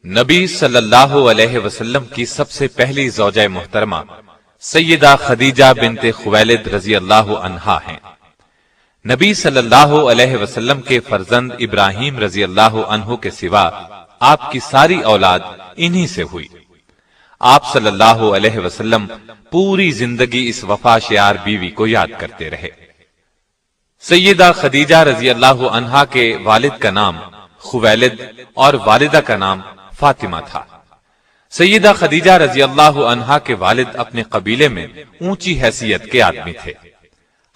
نبی صلی اللہ علیہ وسلم کی سب سے پہلی زوجہ محترمہ سیدہ خدیجہ بنت خویلد رضی اللہ عنہا ہیں۔ نبی صلی اللہ علیہ وسلم کے فرزند ابراہیم رضی اللہ عنہ کے سوا آپ کی ساری اولاد انہی سے ہوئی۔ آپ صلی اللہ علیہ وسلم پوری زندگی اس وفا شیار بیوی کو یاد کرتے رہے۔ سیدہ خدیجہ رضی اللہ عنہا کے والد کا نام خویلد اور والدہ کا نام فاطمہ تھا۔ سیدہ خدیجہ رضی اللہ عنہا کے والد اپنے قبیلے میں اونچی حیثیت کے آدمی تھے۔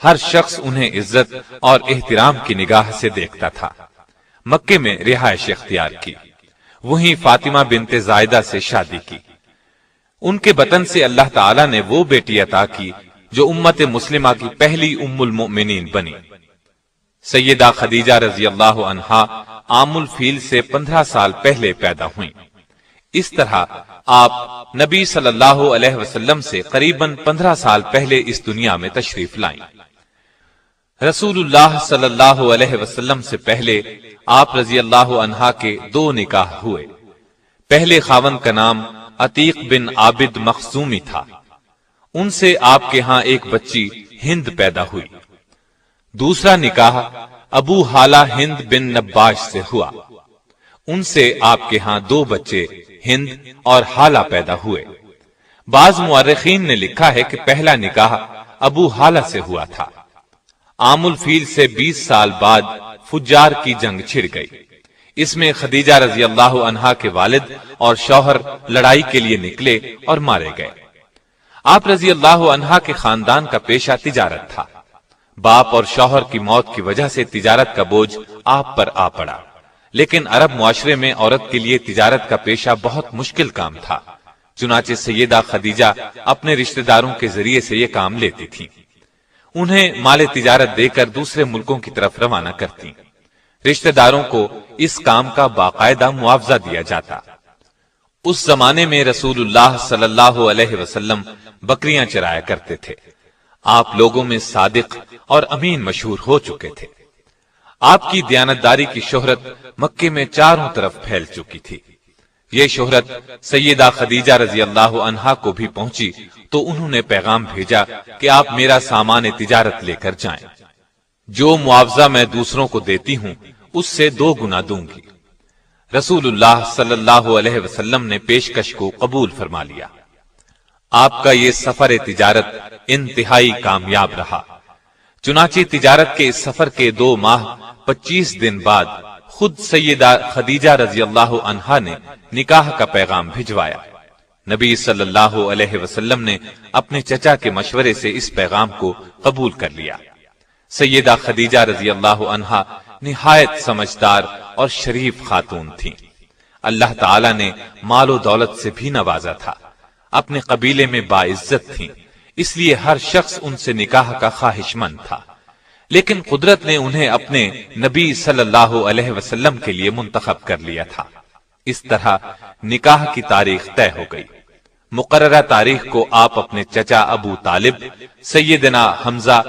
ہر شخص انہیں عزت اور احترام کی نگاہ سے دیکھتا تھا۔ مکے میں رہائش اختیار کی، وہیں فاطمہ بنت زائدہ سے شادی کی۔ ان کے بطن سے اللہ تعالیٰ نے وہ بیٹی عطا کی جو امت مسلمہ کی پہلی ام المؤمنین بنی۔ سیدہ خدیجہ رضی اللہ عنہا عام الفیل سے 15 سال پہلے پیدا ہوئیں۔ اس طرح آپ نبی صلی اللہ علیہ وسلم سے قریباً 15 سال پہلے اس دنیا میں تشریف لائیں۔ رسول اللہ صلی اللہ علیہ وسلم سے پہلے آپ رضی اللہ عنہا کے 2 نکاح ہوئے۔ پہلے خاوند کا نام عتیق بن عابد مخزومی تھا۔ ان سے آپ کے ہاں ایک بچی ہند پیدا ہوئی۔ دوسرا نکاح ابو حالہ ہند بن نباش سے ہوا۔ ان سے آپ کے ہاں 2 بچے ہند اور حالہ پیدا ہوئے۔ بعض مورخین نے لکھا ہے کہ پہلا نکاح ابو حالہ سے ہوا تھا۔ عام الفیل سے 20 سال بعد فجار کی جنگ چھڑ گئی۔ اس میں خدیجہ رضی اللہ عنہا کے والد اور شوہر لڑائی کے لیے نکلے اور مارے گئے۔ آپ رضی اللہ عنہا کے خاندان کا پیشہ تجارت تھا۔ باپ اور شوہر کی موت کی وجہ سے تجارت کا بوجھ آپ پر آ پڑا، لیکن عرب معاشرے میں عورت کے لیے تجارت کا پیشہ بہت مشکل کام تھا۔ چنانچہ سیدہ خدیجہ اپنے رشتہ داروں کے ذریعے سے یہ کام لیتی تھی۔ انہیں مال تجارت دے کر دوسرے ملکوں کی طرف روانہ کرتی۔ رشتہ داروں کو اس کام کا باقاعدہ معاوضہ دیا جاتا۔ اس زمانے میں رسول اللہ صلی اللہ علیہ وسلم بکریاں چرایا کرتے تھے۔ آپ لوگوں میں صادق اور امین مشہور ہو چکے تھے۔ آپ کی دیانتداری کی شہرت مکے میں چاروں طرف پھیل چکی تھی۔ یہ شہرت سیدہ خدیجہ رضی اللہ عنہا کو بھی پہنچی تو انہوں نے پیغام بھیجا کہ آپ میرا سامان تجارت لے کر جائیں۔ جو معاوضہ میں دوسروں کو دیتی ہوں اس سے 2 گنا دوں گی۔ رسول اللہ صلی اللہ علیہ وسلم نے پیشکش کو قبول فرما لیا۔ آپ کا یہ سفر تجارت انتہائی کامیاب رہا۔ چنانچہ تجارت کے اس سفر کے 2 ماہ 25 دن بعد خود سیدہ خدیجہ رضی اللہ عنہا نے نکاح کا پیغام بھجوایا۔ نبی صلی اللہ علیہ وسلم نے اپنے چچا کے مشورے سے اس پیغام کو قبول کر لیا۔ سیدہ خدیجہ رضی اللہ عنہا نہایت سمجھدار اور شریف خاتون تھیں۔ اللہ تعالی نے مال و دولت سے بھی نوازا تھا۔ اپنے قبیلے میں باعزت تھیں، اس لیے ہر شخص ان سے نکاح کا خواہش مند تھا، لیکن قدرت نے انہیں اپنے نبی صلی اللہ علیہ وسلم کے لیے منتخب کر لیا تھا۔ اس طرح نکاح کی تاریخ طے ہو گئی۔ مقررہ تاریخ کو آپ اپنے چچا ابو طالب، سیدنا حمزہ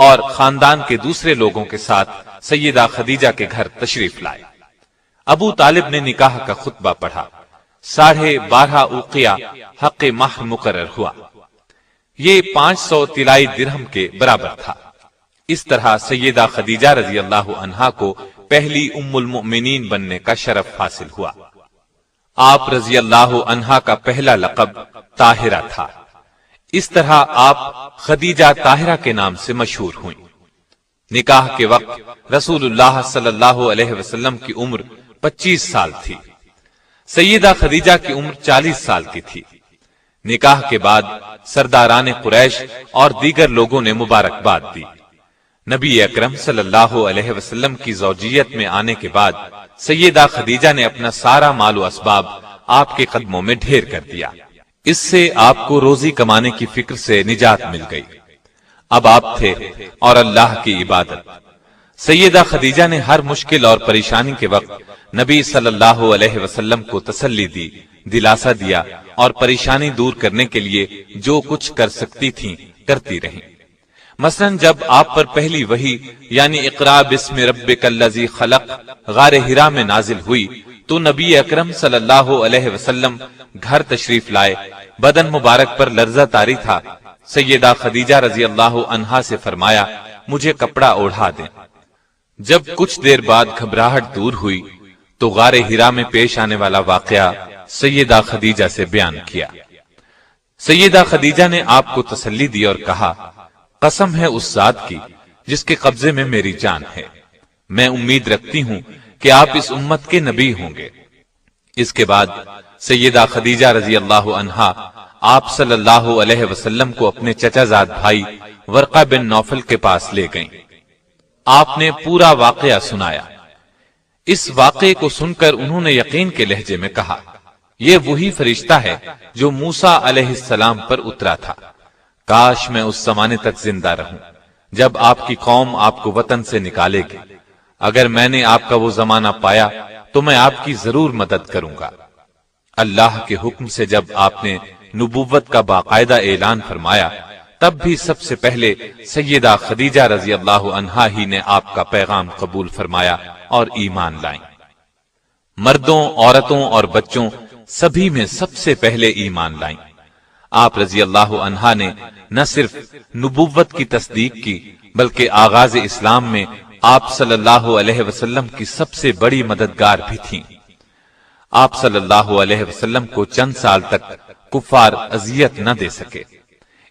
اور خاندان کے دوسرے لوگوں کے ساتھ سیدہ خدیجہ کے گھر تشریف لائے۔ ابو طالب نے نکاح کا خطبہ پڑھا۔ 12.5 اوقیہ حق مہر مقرر ہوا۔ یہ 500 طلائی درہم کے برابر تھا۔ اس طرح سیدہ خدیجہ رضی اللہ عنہا کو پہلی ام المؤمنین بننے کا شرف حاصل ہوا۔ آپ رضی اللہ عنہا کا پہلا لقب طاہرہ تھا۔ اس طرح آپ خدیجہ طاہرہ کے نام سے مشہور ہوئیں۔ نکاح کے وقت رسول اللہ صلی اللہ علیہ وسلم کی عمر 25 سال تھی۔ سیدہ خدیجہ کی عمر 40 سال کی تھی۔ نکاح کے بعد سرداران قریش اور دیگر لوگوں نے مبارکباد دی۔ نبی اکرم صلی اللہ علیہ وسلم کی زوجیت میں آنے کے بعد سیدہ خدیجہ نے اپنا سارا مال و اسباب آپ کے قدموں میں ڈھیر کر دیا۔ اس سے آپ کو روزی کمانے کی فکر سے نجات مل گئی۔ اب آپ تھے اور اللہ کی عبادت۔ سیدہ خدیجہ نے ہر مشکل اور پریشانی کے وقت نبی صلی اللہ علیہ وسلم کو تسلی دی، دلاسا دیا اور پریشانی دور کرنے کے لیے جو کچھ کر سکتی تھیں کرتی رہیں۔ مثلا جب آپ پر پہلی وحی یعنی اقرا بسم ربک الذی خلق غار حرا میں نازل ہوئی تو نبی اکرم صلی اللہ علیہ وسلم گھر تشریف لائے، بدن مبارک پر لرزہ طاری تھا۔ سیدہ خدیجہ رضی اللہ عنہا سے فرمایا مجھے کپڑا اوڑھا دیں۔ جب کچھ دیر بعد گھبراہٹ دور ہوئی تو غار ہرا میں پیش آنے والا واقعہ سیدہ خدیجہ سے بیان کیا۔ سیدہ خدیجہ نے آپ کو تسلی دی اور کہا قسم ہے اس ذات کی جس کے قبضے میں میری جان ہے، میں امید رکھتی ہوں کہ آپ اس امت کے نبی ہوں گے۔ اس کے بعد سیدہ خدیجہ رضی اللہ عنہا آپ صلی اللہ علیہ وسلم کو اپنے چچا زاد بھائی ورقہ بن نوفل کے پاس لے گئیں۔ آپ نے پورا واقعہ سنایا۔ اس واقعے کو سن کر انہوں نے یقین کے لہجے میں کہا یہ وہی فرشتہ ہے جو موسیٰ علیہ السلام پر اترا تھا، کاش میں اس زمانے تک زندہ رہوں جب آپ کی قوم آپ کو وطن سے نکالے گی۔ اگر میں نے آپ کا وہ زمانہ پایا تو میں آپ کی ضرور مدد کروں گا۔ اللہ کے حکم سے جب آپ نے نبوت کا باقاعدہ اعلان فرمایا تب بھی سب سے پہلے سیدہ خدیجہ رضی اللہ عنہا ہی نے آپ کا پیغام قبول فرمایا اور ایمان لائیں۔ مردوں، عورتوں اور بچوں سبھی میں سب سے پہلے ایمان لائیں۔ آپ رضی اللہ عنہا نے نہ صرف نبوت کی تصدیق کی بلکہ آغاز اسلام میں آپ صلی اللہ علیہ وسلم کی سب سے بڑی مددگار بھی تھیں۔ آپ صلی اللہ علیہ وسلم کو چند سال تک کفار اذیت نہ دے سکے۔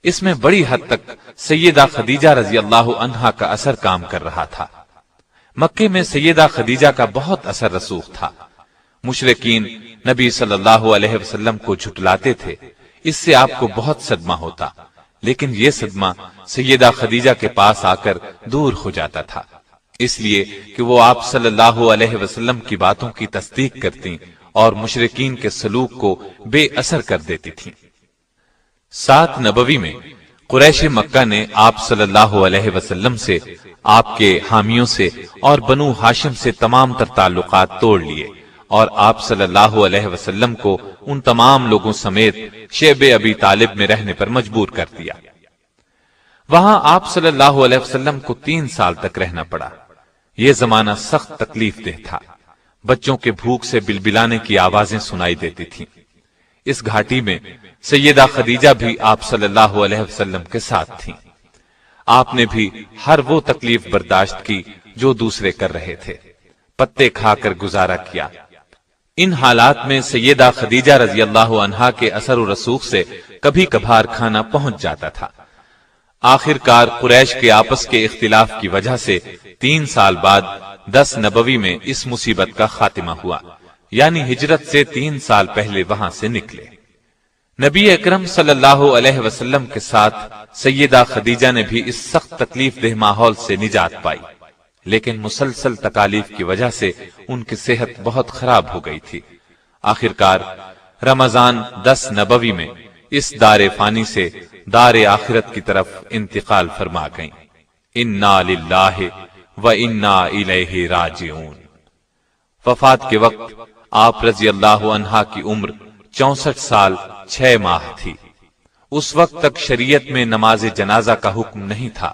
اس میں بڑی حد تک سیدہ خدیجہ رضی اللہ عنہا کا اثر کام کر رہا تھا۔ مکے میں سیدہ خدیجہ کا بہت اثر رسوخ تھا۔ مشرکین نبی صلی اللہ علیہ وسلم کو جھٹلاتے تھے، اس سے آپ کو بہت صدمہ ہوتا، لیکن یہ صدمہ سیدہ خدیجہ کے پاس آ کر دور ہو جاتا تھا، اس لیے کہ وہ آپ صلی اللہ علیہ وسلم کی باتوں کی تصدیق کرتی اور مشرکین کے سلوک کو بے اثر کر دیتی تھی۔ سات نبوی میں قریش مکہ نے آپ صلی اللہ علیہ وسلم سے، آپ کے حامیوں سے اور بنو ہاشم سے تمام تر تعلقات توڑ لیے اور آپ صلی اللہ علیہ وسلم کو ان تمام لوگوں سمیت شیب ابی طالب میں رہنے پر مجبور کر دیا۔ وہاں آپ صلی اللہ علیہ وسلم کو 3 سال تک رہنا پڑا۔ یہ زمانہ سخت تکلیف دہ تھا۔ بچوں کے بھوک سے بلبلانے کی آوازیں سنائی دیتی تھیں۔ اس گھاٹی میں سیدہ خدیجہ بھی آپ صلی اللہ علیہ وسلم کے ساتھ تھیں۔ آپ نے بھی ہر وہ تکلیف برداشت کی جو دوسرے کر رہے تھے، پتے کھا کر گزارا کیا۔ ان حالات میں سیدہ خدیجہ رضی اللہ عنہا کے اثر و رسوخ سے کبھی کبھار کھانا پہنچ جاتا تھا۔ آخر کار قریش کے آپس کے اختلاف کی وجہ سے 3 سال بعد 10 نبوی میں اس مصیبت کا خاتمہ ہوا، یعنی ہجرت سے 3 سال پہلے وہاں سے نکلے۔ نبی اکرم صلی اللہ علیہ وسلم کے ساتھ سیدہ خدیجہ نے بھی اس سخت تکلیف دہ ماحول سے نجات پائی، لیکن مسلسل تکالیف کی وجہ سے ان کی صحت بہت خراب ہو گئی تھی۔ آخر کار رمضان 10 نبوی میں اس دار فانی سے دار آخرت کی طرف انتقال فرما گئیں۔ انا للہ و انا الیہ راجعون۔ وفات کے وقت آپ رضی اللہ عنہا کی عمر 64 سال 6 ماہ تھی۔ اس وقت تک شریعت میں نماز جنازہ کا حکم نہیں تھا،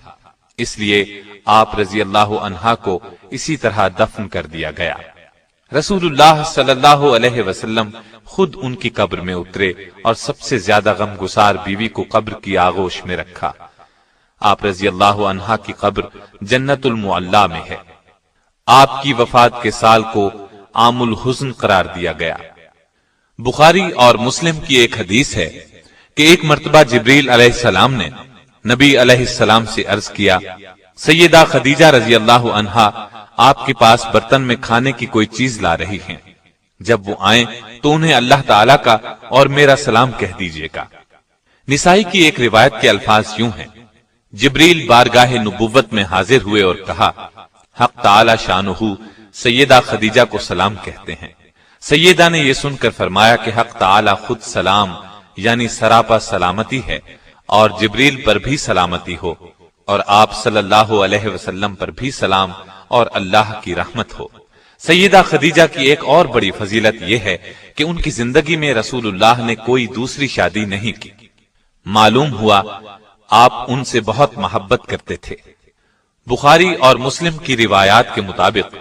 اس لیے آپ رضی اللہ عنہا کو اسی طرح دفن کر دیا گیا۔ رسول اللہ صلی اللہ علیہ وسلم خود ان کی قبر میں اترے اور سب سے زیادہ غمگسار بیوی کو قبر کی آغوش میں رکھا۔ آپ رضی اللہ عنہا کی قبر جنت المعلا میں ہے۔ آپ کی وفات کے سال کو عام الحزن قرار دیا گیا۔ بخاری اور مسلم کی ایک حدیث ہے کہ ایک مرتبہ جبریل علیہ السلام نے نبی علیہ السلام سے عرض کیا، سیدہ خدیجہ رضی اللہ عنہا آپ کے پاس برتن میں کھانے کی کوئی چیز لا رہی ہیں، جب وہ آئیں تو انہیں اللہ تعالیٰ کا اور میرا سلام کہہ دیجیے گا۔ نسائی کی ایک روایت کے الفاظ یوں ہیں، جبریل بارگاہ نبوت میں حاضر ہوئے اور کہا، حق تعالی شانہ سیدہ خدیجہ کو سلام کہتے ہیں۔ سیدہ نے یہ سن کر فرمایا کہ حق تعالی خود سلام یعنی سراپا سلامتی ہے، اور جبریل پر بھی سلامتی ہو، اور آپ صلی اللہ علیہ وسلم پر بھی سلام اور اللہ کی رحمت ہو۔ سیدہ خدیجہ کی ایک اور بڑی فضیلت یہ ہے کہ ان کی زندگی میں رسول اللہ نے کوئی دوسری شادی نہیں کی۔ معلوم ہوا آپ ان سے بہت محبت کرتے تھے۔ بخاری اور مسلم کی روایات کے مطابق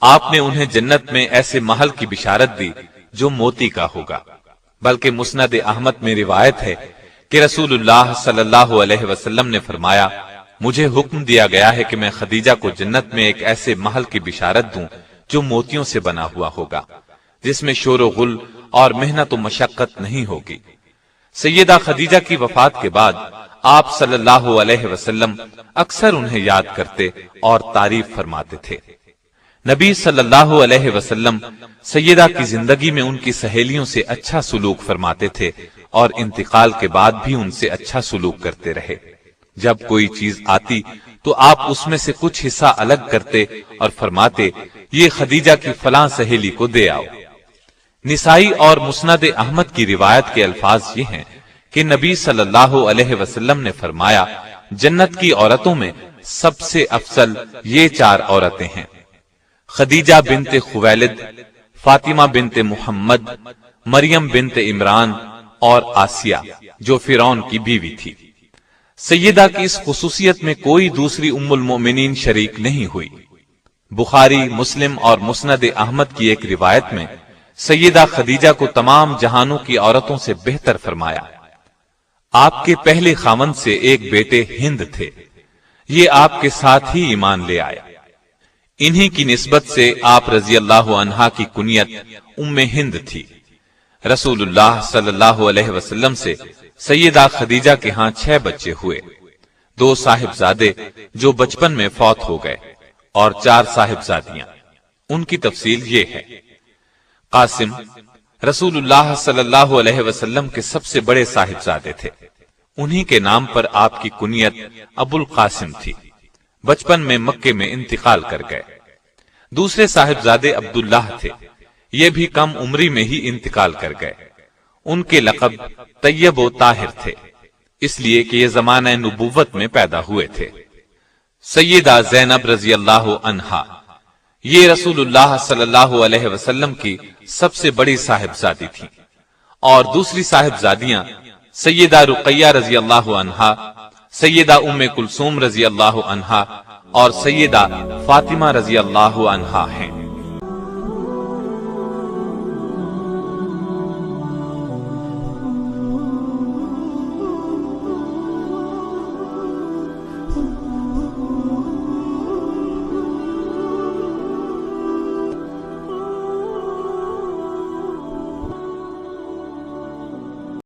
آپ نے انہیں جنت میں ایسے محل کی بشارت دی جو موتی کا ہوگا۔ بلکہ مسند احمد میں روایت ہے کہ رسول اللہ صلی اللہ علیہ وسلم نے فرمایا، مجھے حکم دیا گیا ہے کہ میں خدیجہ کو جنت میں ایک ایسے محل کی بشارت دوں جو موتیوں سے بنا ہوا ہوگا، جس میں شور و غل اور محنت و مشقت نہیں ہوگی۔ سیدہ خدیجہ کی وفات کے بعد آپ صلی اللہ علیہ وسلم اکثر انہیں یاد کرتے اور تعریف فرماتے تھے۔ نبی صلی اللہ علیہ وسلم سیدہ کی زندگی میں ان کی سہیلیوں سے اچھا سلوک فرماتے تھے اور انتقال کے بعد بھی ان سے اچھا سلوک کرتے رہے۔ جب کوئی چیز آتی تو آپ اس میں سے کچھ حصہ الگ کرتے اور فرماتے، یہ خدیجہ کی فلاں سہیلی کو دے آؤ۔ نسائی اور مسند احمد کی روایت کے الفاظ یہ ہیں کہ نبی صلی اللہ علیہ وسلم نے فرمایا، جنت کی عورتوں میں سب سے افضل یہ 4 عورتیں ہیں: خدیجہ بنت خویلد، فاطمہ بنت محمد، مریم بنت عمران اور آسیہ جو فرعون کی بیوی تھی۔ سیدہ کی اس خصوصیت میں کوئی دوسری ام المؤمنین شریک نہیں ہوئی۔ بخاری، مسلم اور مسند احمد کی ایک روایت میں سیدہ خدیجہ کو تمام جہانوں کی عورتوں سے بہتر فرمایا۔ آپ کے پہلے خاوند سے ایک بیٹے ہند تھے، یہ آپ کے ساتھ ہی ایمان لے آئے۔ انہی کی نسبت سے آپ رضی اللہ عنہا کی کنیت ام ہند تھی۔ رسول اللہ صلی اللہ علیہ وسلم سے سیدہ خدیجہ کے ہاں 6 بچے ہوئے، 2 صاحبزادے جو بچپن میں فوت ہو گئے اور 4 صاحبزادیاں۔ ان کی تفصیل یہ ہے: قاسم رسول اللہ صلی اللہ علیہ وسلم کے سب سے بڑے صاحبزادے تھے، انہی کے نام پر آپ کی کنیت ابو القاسم تھی۔ بچپن میں مکے میں انتقال کر گئے۔ دوسرے صاحبزادے عبداللہ تھے، یہ بھی کم عمری میں ہی انتقال کر گئے۔ ان کے لقب طیب و طاہر تھے، اس لیے کہ یہ زمانہ نبوت میں پیدا ہوئے تھے۔ سیدہ زینب رضی اللہ عنہا، یہ رسول اللہ صلی اللہ علیہ وسلم کی سب سے بڑی صاحبزادی تھی، اور دوسری صاحبزادیاں سیدہ رقیہ رضی اللہ عنہا، سیدہ ام کلثوم رضی اللہ عنہا اور سیدہ فاطمہ رضی اللہ عنہا ہیں۔